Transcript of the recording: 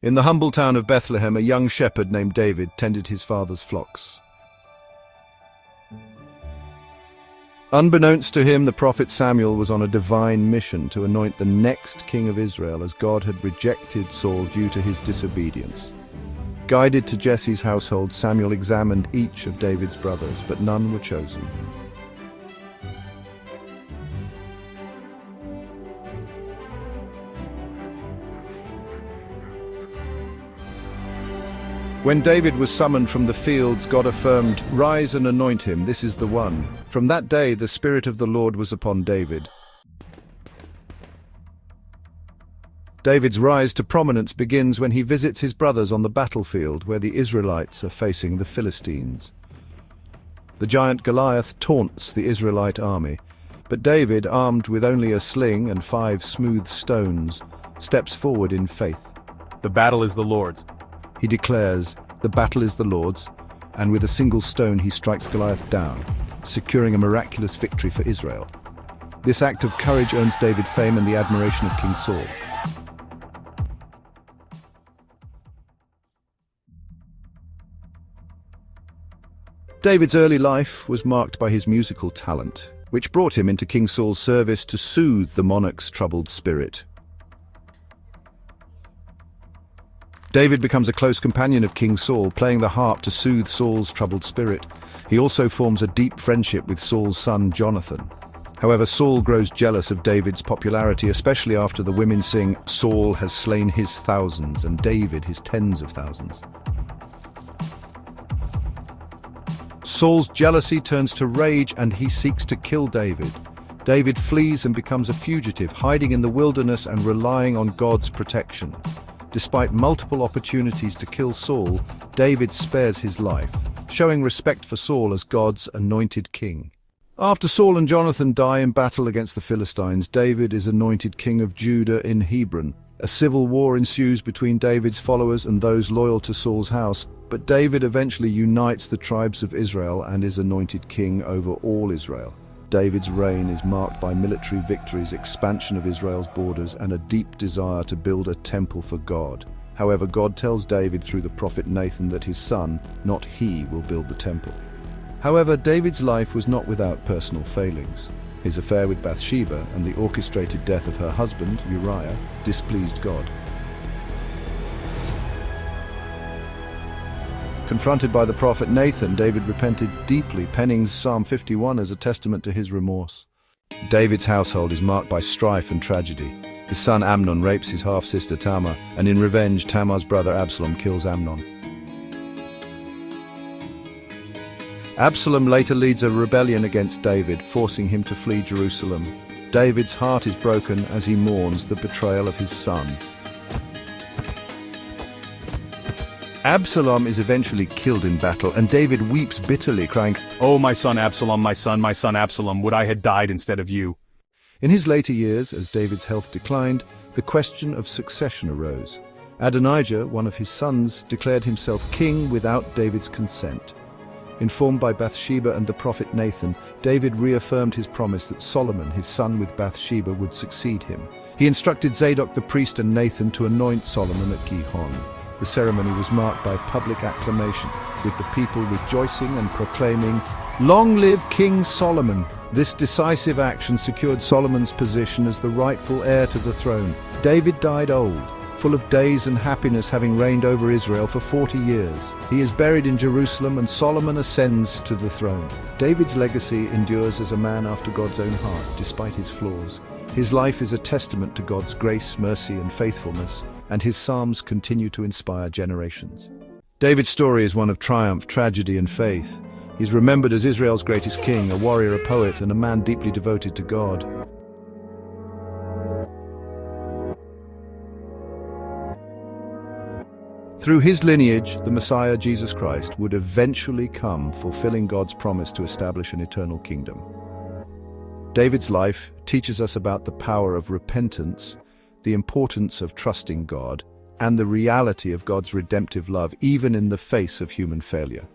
In the humble town of Bethlehem, a young shepherd named David tended his father's flocks. Unbeknownst to him, the prophet Samuel was on a divine mission to anoint the next king of Israel, as God had rejected Saul due to his disobedience. Guided to Jesse's household, Samuel examined each of David's brothers, but none were chosen. When David was summoned from the fields, God affirmed, "Rise and anoint him, this is the one." From that day, the Spirit of the Lord was upon David. David's rise to prominence begins when he visits his brothers on the battlefield, where the Israelites are facing the Philistines. The giant Goliath taunts the Israelite army, but David, armed with only a sling and 5 smooth stones, steps forward in faith. "The battle is the Lord's," he declares. The battle is the Lord's, and with a single stone he strikes Goliath down, securing a miraculous victory for Israel. This act of courage earns David fame and the admiration of King Saul. David's early life was marked by his musical talent, which brought him into King Saul's service to soothe the monarch's troubled spirit. David becomes a close companion of King Saul, playing the harp to soothe Saul's troubled spirit. He also forms a deep friendship with Saul's son Jonathan. However, Saul grows jealous of David's popularity, especially after the women sing, "Saul has slain his thousands and David his tens of thousands." Saul's jealousy turns to rage and he seeks to kill David. David flees and becomes a fugitive, hiding in the wilderness and relying on God's protection. Despite multiple opportunities to kill Saul, David spares his life, showing respect for Saul as God's anointed king. After Saul and Jonathan die in battle against the Philistines, David is anointed king of Judah in Hebron. A civil war ensues between David's followers and those loyal to Saul's house, but David eventually unites the tribes of Israel and is anointed king over all Israel. David's reign is marked by military victories, expansion of Israel's borders, and a deep desire to build a temple for God. However, God tells David through the prophet Nathan that his son, not he, will build the temple. However, David's life was not without personal failings. His affair with Bathsheba and the orchestrated death of her husband, Uriah, displeased God. Confronted by the prophet Nathan, David repented deeply, penning Psalm 51 as a testament to his remorse. David's household is marked by strife and tragedy. His son Amnon rapes his half-sister Tamar, and in revenge, Tamar's brother Absalom kills Amnon. Absalom later leads a rebellion against David, forcing him to flee Jerusalem. David's heart is broken as he mourns the betrayal of his son. Absalom is eventually killed in battle, and David weeps bitterly, crying, "Oh, my son Absalom, my son Absalom, would I had died instead of you." In his later years, as David's health declined, the question of succession arose. Adonijah, one of his sons, declared himself king without David's consent. Informed by Bathsheba and the prophet Nathan, David reaffirmed his promise that Solomon, his son with Bathsheba, would succeed him. He instructed Zadok the priest and Nathan to anoint Solomon at Gihon. The ceremony was marked by public acclamation, with the people rejoicing and proclaiming, "Long live King Solomon!" This decisive action secured Solomon's position as the rightful heir to the throne. David died old, full of days and happiness, having reigned over Israel for 40 years. He is buried in Jerusalem, and Solomon ascends to the throne. David's legacy endures as a man after God's own heart, despite his flaws. His life is a testament to God's grace, mercy, and faithfulness, and his psalms continue to inspire generations. David's story is one of triumph, tragedy, and faith. He's remembered as Israel's greatest king, a warrior, a poet, and a man deeply devoted to God. Through his lineage, the Messiah, Jesus Christ, would eventually come, fulfilling God's promise to establish an eternal kingdom. David's life teaches us about the power of repentance, the importance of trusting God, and the reality of God's redemptive love, even in the face of human failure.